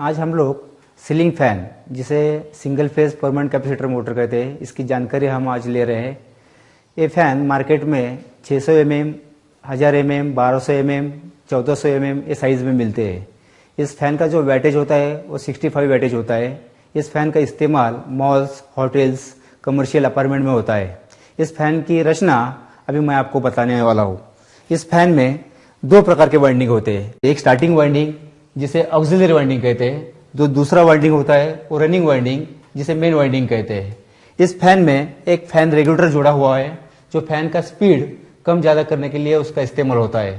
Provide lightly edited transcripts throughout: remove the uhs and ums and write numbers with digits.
आज हम लोग सीलिंग फैन जिसे single phase permanent capacitor motor कहते हैं, इसकी जानकारी हम आज ले रहे हैं। ये फैन मार्केट में 600 mm, 1000 mm, 1200 mm, 1400 mm ये साइज़ में मिलते हैं। इस फैन का जो वैटेज होता है वो 65 वैटेज होता है। इस फैन का इस्तेमाल मॉल्स, होटल्स, कमर्शियल अपार्टमेंट में होता है। इस फैन की रचना अभी मैं आपको बताने वाला हूँ। इस फैन में दो प्रकार के वाइंडिंग होते हैं। एक स्टार्टिंग वाइंडिंग जिसे ऑक्सिलरी वाइंडिंग कहते हैं, जो दूसरा वाइंडिंग होता है वो रनिंग वाइंडिंग जिसे मेन वाइंडिंग कहते हैं। इस फैन में एक फैन रेगुलेटर जुड़ा हुआ है जो फैन का स्पीड कम ज़्यादा करने के लिए उसका इस्तेमाल होता है।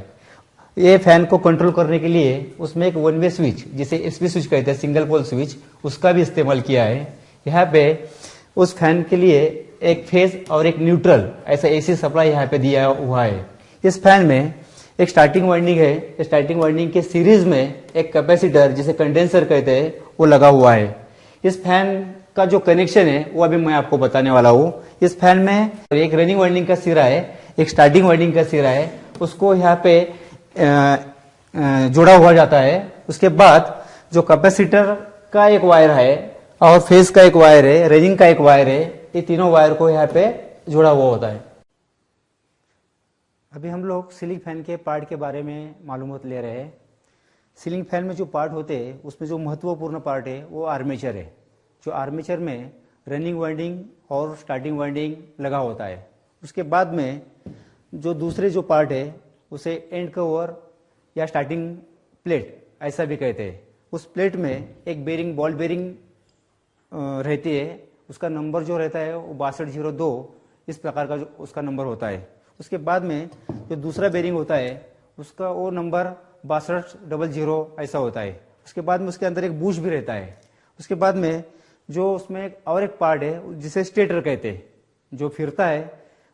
ये फैन को कंट्रोल करने के लिए उसमें एक वन वे स्विच जिसे एसपी स्विच कहते हैं, सिंगल पोल स्विच, उसका भी इस्तेमाल किया है। यहाँ पे उस फैन के लिए एक फेज और एक न्यूट्रल ऐसा एसी सप्लाई यहाँ पे दिया हुआ है। इस फैन में एक स्टार्टिंग वाइंडिंग है। स्टार्टिंग वाइंडिंग के सीरीज में एक कैपेसिटर जिसे कंडेंसर कहते हैं वो लगा हुआ है। इस फैन का जो कनेक्शन है वो अभी मैं आपको बताने वाला हूँ। इस फैन में एक रनिंग वाइंडिंग का सिरा है, एक स्टार्टिंग वाइंडिंग का सिरा है, उसको यहाँ पे जुड़ा हुआ जाता है। उसके बाद जो कैपेसिटर का एक वायर है और फेज का एक वायर है, रनिंग का एक वायर है, ये तीनों वायर को यहाँ पे जुड़ा हुआ होता है। अभी हम लोग सीलिंग फैन के पार्ट के बारे में मालूमात ले रहे हैं। सीलिंग फैन में जो पार्ट होते हैं उसमें जो महत्वपूर्ण पार्ट है वो आर्मेचर है। जो आर्मेचर में रनिंग वाइंडिंग और स्टार्टिंग वाइंडिंग लगा होता है। उसके बाद में जो दूसरे जो पार्ट है उसे एंड कवर या स्टार्टिंग प्लेट ऐसा भी कहते हैं। उस प्लेट में एक बेरिंग, बॉल बेरिंग रहती है। उसका नंबर जो रहता है वो 6202 इस प्रकार का जो उसका नंबर होता है। उसके बाद में जो दूसरा बेरिंग होता है उसका वो नंबर 6200 ऐसा होता है। उसके बाद में उसके अंदर एक बूश भी रहता है। उसके बाद में जो उसमें और एक पार्ट है जिसे स्टेटर कहते हैं, जो फिरता है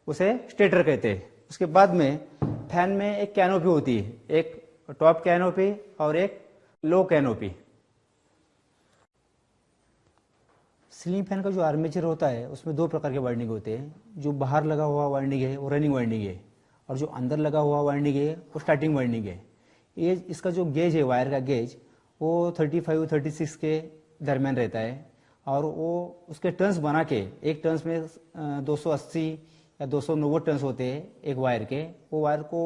उसे स्टेटर कहते हैं। उसके बाद में फैन में एक कैनोपी होती है, एक टॉप कैनोपी और एक लो कैनोपी। सीलिंग फैन का जो आर्मेचर होता है उसमें दो प्रकार के वाइंडिंग होते हैं। जो बाहर लगा हुआ वाइंडिंग है वो रनिंग वाइंडिंग है और जो अंदर लगा हुआ वाइंडिंग है वो स्टार्टिंग वाइंडिंग है। ये इसका जो गेज है, वायर का गेज, वो 35-36 के दरमियान रहता है और वो उसके टर्न्स बना के, एक टर्न्स में 280 या 290 टर्न्स होते हैं एक वायर के। वो वायर को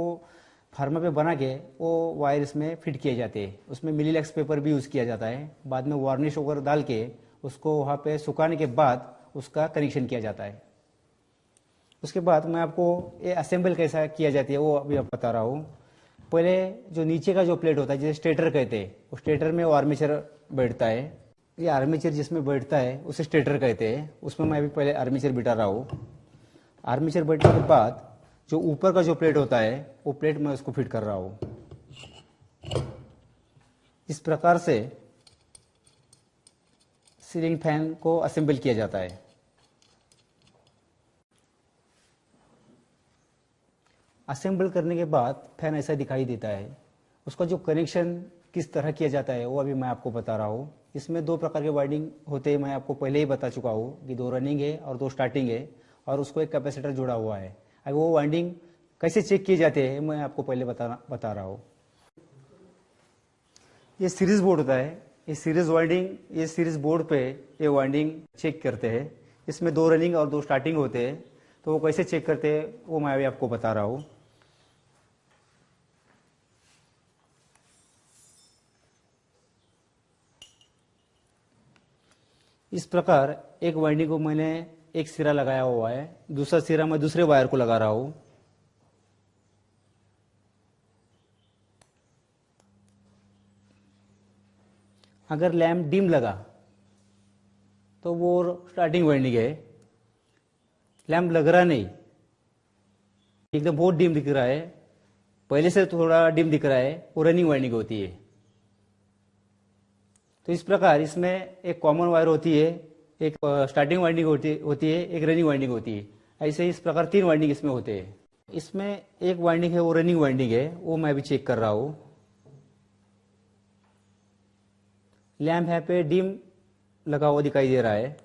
फार्मा पे बना के वो वायर इसमें फिट किए जाते हैं। उसमें मिलीलैक्स पेपर भी यूज़ किया जाता है। बाद में वार्निश वगैरह डाल के उसको वहाँ पे सुखाने के बाद उसका कनेक्शन किया जाता है। उसके बाद मैं आपको ये असेंबल कैसा किया जाती है वो अभी आप बता रहा हूँ। पहले जो नीचे का जो प्लेट होता है जिसे स्टेटर कहते हैं, उस स्टेटर में वो आर्मेचर बैठता है। ये आर्मेचर जिसमें बैठता है उसे स्टेटर कहते हैं। उसमें मैं अभी पहले आर्मेचर बिठा रहा हूँ। आर्मेचर बैठने के बाद जो ऊपर का जो प्लेट होता है वो प्लेट मैं उसको फिट कर रहा हूँ। इस प्रकार से सीलिंग फैन को असेंबल किया जाता है। असेंबल करने के बाद फैन ऐसा दिखाई देता है। उसका जो कनेक्शन किस तरह किया जाता है वो अभी मैं आपको बता रहा हूँ। इसमें दो प्रकार के वाइंडिंग होते हैं, मैं आपको पहले ही बता चुका हूँ कि 2 रनिंग है और 2 स्टार्टिंग है और उसको एक कैपेसिटर जुड़ा हुआ है। अब वो वाइंडिंग कैसे चेक किए जाते हैं मैं आपको पहले बता रहा हूँ। ये सीरीज बोर्ड होता है। ये सीरीज वाइंडिंग, ये सीरीज बोर्ड पे ये वाइंडिंग चेक करते हैं। इसमें 2 रनिंग और 2 स्टार्टिंग होते हैं। तो वो कैसे चेक करते हैं वो मैं अभी आपको बता रहा हूँ। इस प्रकार एक वाइंडिंग को मैंने एक सिरा लगाया हुआ है, दूसरा सिरा मैं दूसरे वायर को लगा रहा हूँ। अगर लैम्प डिम लगा तो वो स्टार्टिंग वाइंडिंग है। लैम्प लग रहा नहीं, एकदम बहुत डिम दिख रहा है, पहले से थोड़ा डिम दिख रहा है, वो रनिंग वाइंडिंग होती है। तो इस प्रकार इसमें एक कॉमन वायर होती है, एक स्टार्टिंग वाइंडिंग होती है, एक रनिंग वाइंडिंग होती है। ऐसे इस प्रकार 3 वाइंडिंग इसमें होते हैं। इसमें एक वाइंडिंग है वो रनिंग वाइंडिंग है, वो मैं भी चेक कर रहा हूँ। लैम्प यहाँ पे डिम लगा हुआ दिखाई दे रहा है।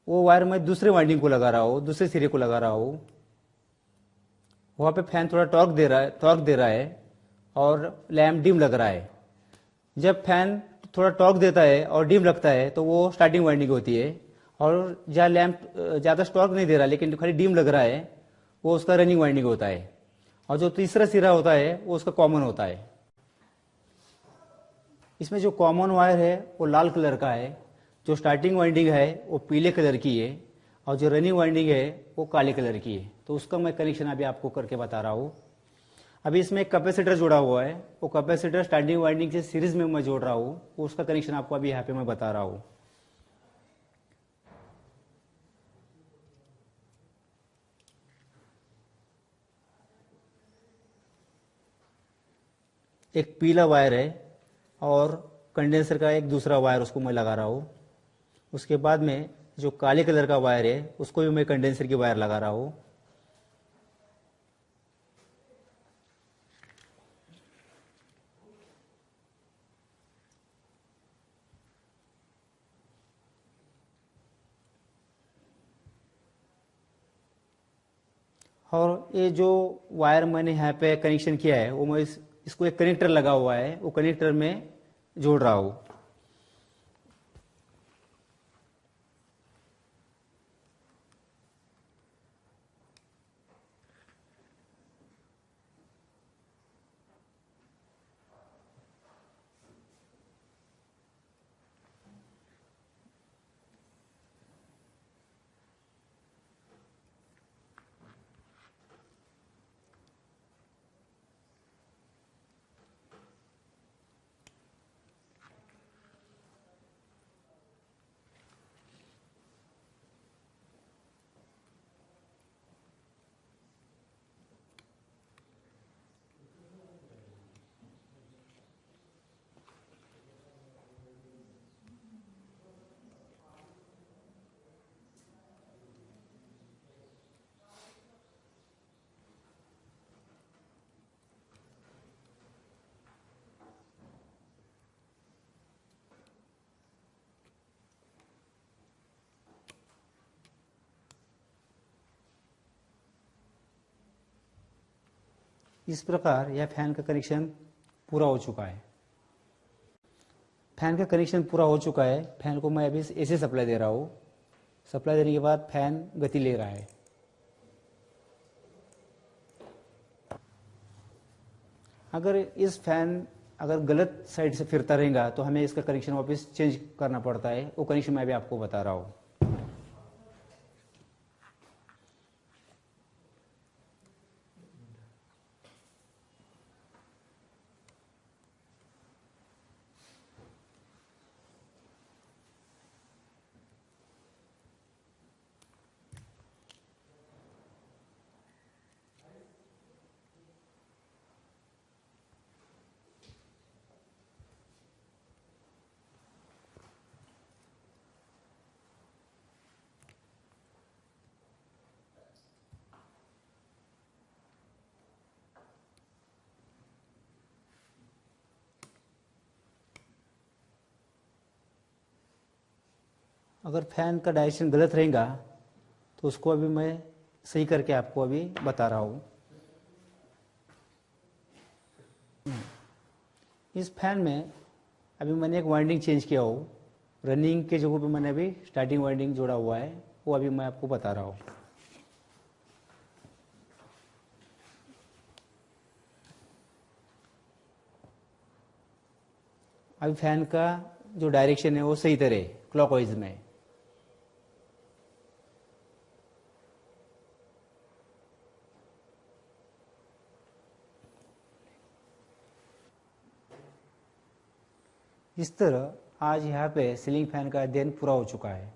वो वायर मैं दूसरे वाइंडिंग को लगा रहा हूँ, दूसरे सिरे को लगा रहा हूँ। वहाँ पे फैन थोड़ा टॉर्क दे रहा है और लैम्प डिम लग रहा है। जब फैन थोड़ा टॉर्क देता है और डिम लगता है तो वो स्टार्टिंग वाइंडिंग होती है, और जहाँ लैंप ज़्यादा टॉर्क नहीं दे रहा लेकिन खाली डिम लग रहा है वो उसका रनिंग वाइंडिंग होता है, और जो तीसरा सिरा होता है वो उसका कॉमन होता है। इसमें जो कॉमन वायर है वो लाल कलर का है, जो स्टार्टिंग वाइंडिंग है वो पीले कलर की है, और जो रनिंग वाइंडिंग है वो काले कलर की है। तो उसका मैं कनेक्शन अभी आपको करके बता रहा हूँ। अभी इसमें एक कैपेसिटर जुड़ा हुआ है, वो कैपेसिटर स्टार्टिंग वाइंडिंग से सीरीज में मैं जोड़ रहा हूँ, वो उसका कनेक्शन आपको अभी यहाँ पे मैं बता रहा हूँ। एक पीला वायर है और कंडेंसर का एक दूसरा वायर उसको मैं लगा रहा हूँ। उसके बाद में जो काले कलर का वायर है उसको भी मैं कंडेंसर की वायर लगा रहा हूँ। और ये जो वायर मैंने यहाँ पे कनेक्शन किया है वो मैं इसको एक कनेक्टर लगा हुआ है, वो कनेक्टर में जोड़ रहा हूँ। इस प्रकार यह फैन का कनेक्शन पूरा हो चुका है। फैन का कनेक्शन पूरा हो चुका है। फैन को मैं अभी ऐसे सप्लाई दे रहा हूँ। सप्लाई देने के बाद फैन गति ले रहा है। अगर इस फैन अगर गलत साइड से फिरता रहेगा तो हमें इसका कनेक्शन वापस चेंज करना पड़ता है, वो कनेक्शन मैं अभी आपको बता रहा हूँ। अगर फैन का डायरेक्शन गलत रहेगा तो उसको अभी मैं सही करके आपको अभी बता रहा हूँ। इस फैन में अभी मैंने एक वाइंडिंग चेंज किया हो, रनिंग के जगह पे मैंने अभी स्टार्टिंग वाइंडिंग जोड़ा हुआ है, वो अभी मैं आपको बता रहा हूँ। अभी फैन का जो डायरेक्शन है वो सही तरह क्लॉकवाइज में है। इस तरह आज यहाँ पे सीलिंग फैन का अध्ययन पूरा हो चुका है।